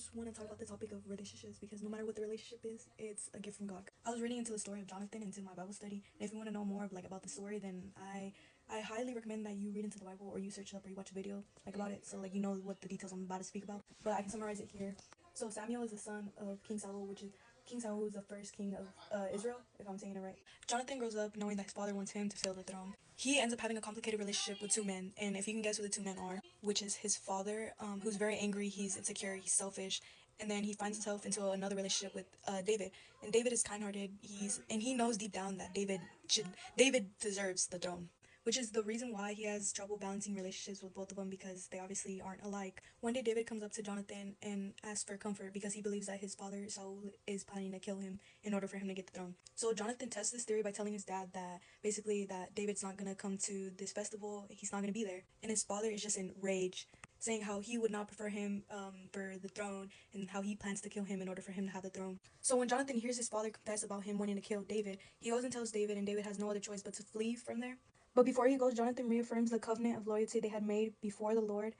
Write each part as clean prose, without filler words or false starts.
just want to talk about the topic of relationships because no matter what the relationship is, it's a gift from God. I was reading into the story of Jonathan into my Bible study, and if you want to know more of, about the story, then I highly recommend that you read into the Bible or you search it up or you watch a video about it, so you know what the details I'm about to speak about. But I can summarize it here. So Samuel is the son of King Saul, which is King Saul, who was the first king of Israel, if I'm saying it right. Jonathan grows up knowing that his father wants him to fill the throne. He ends up having a complicated relationship with two men, and if you can guess who the two men are, which is his father, who's very angry, he's insecure, he's selfish, and then he finds himself into another relationship with David. And David is kind-hearted. He knows deep down that David deserves the throne, which is the reason why he has trouble balancing relationships with both of them because they obviously aren't alike. One day David comes up to Jonathan and asks for comfort because he believes that his father Saul is planning to kill him in order for him to get the throne. So Jonathan tests this theory by telling his dad that basically that David's not gonna come to this festival, he's not gonna be there, and his father is just in rage, saying how he would not prefer him for the throne and how he plans to kill him in order for him to have the throne. So when Jonathan hears his father confess about him wanting to kill David, he goes and tells David, and David has no other choice but to flee from there. But before he goes, Jonathan reaffirms the covenant of loyalty they had made before the Lord,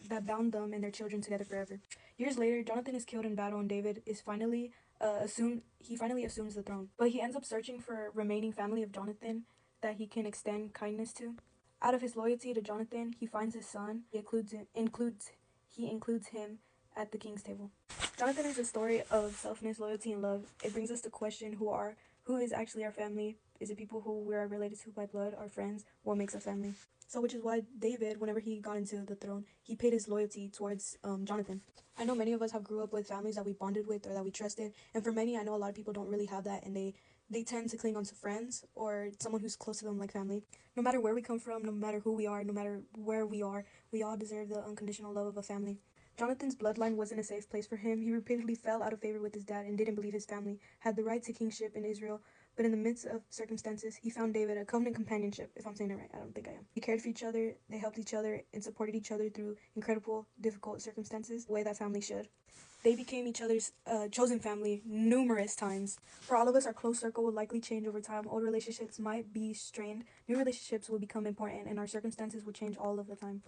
that bound them and their children together forever. Years later, Jonathan is killed in battle, and David is finally assumes the throne. But he ends up searching for remaining family of Jonathan that he can extend kindness to. Out of his loyalty to Jonathan, he finds his son. He includes him at the king's table. Jonathan is a story of selflessness, loyalty, and love. It brings us to question who is actually our family. Is it people who we are related to by blood, our friends? What makes us family? So, which is why David, whenever he got into the throne, he paid his loyalty towards Jonathan. I know many of us have grew up with families that we bonded with or that we trusted, and for many, I know a lot of people don't really have that, and they tend to cling on to friends or someone who's close to them like family. No matter where we come from, no matter who we are, no matter where we all deserve the unconditional love of a family. Jonathan's bloodline wasn't a safe place for him. He repeatedly fell out of favor with his dad and didn't believe his family had the right to kingship in Israel. But in the midst of circumstances, he found David a covenant companionship, if I'm saying it right. I don't think I am. He cared for each other, they helped each other, and supported each other through incredible, difficult circumstances, the way that family should. They became each other's chosen family numerous times. For all of us, our close circle will likely change over time. Old relationships might be strained, new relationships will become important, and our circumstances will change all of the time.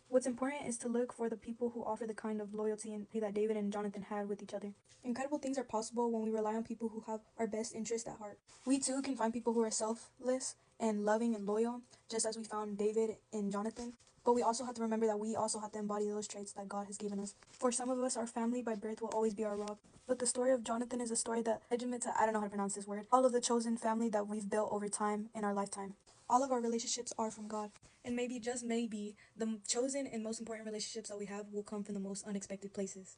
What's important is to look for the people who offer the kind of loyalty and that David and Jonathan had with each other. Incredible things are possible when we rely on people who have our best interest at heart. We too can find people who are selfless and loving and loyal, just as we found David and Jonathan. But we also have to remember that we also have to embody those traits that God has given us. For some of us, our family by birth will always be our rock. But the story of Jonathan is a story that legitimate to, I don't know how to pronounce this word, all of the chosen family that we've built over time in our lifetime. All of our relationships are from God. And maybe, just maybe, the chosen and most important relationships that we have will come from the most unexpected places.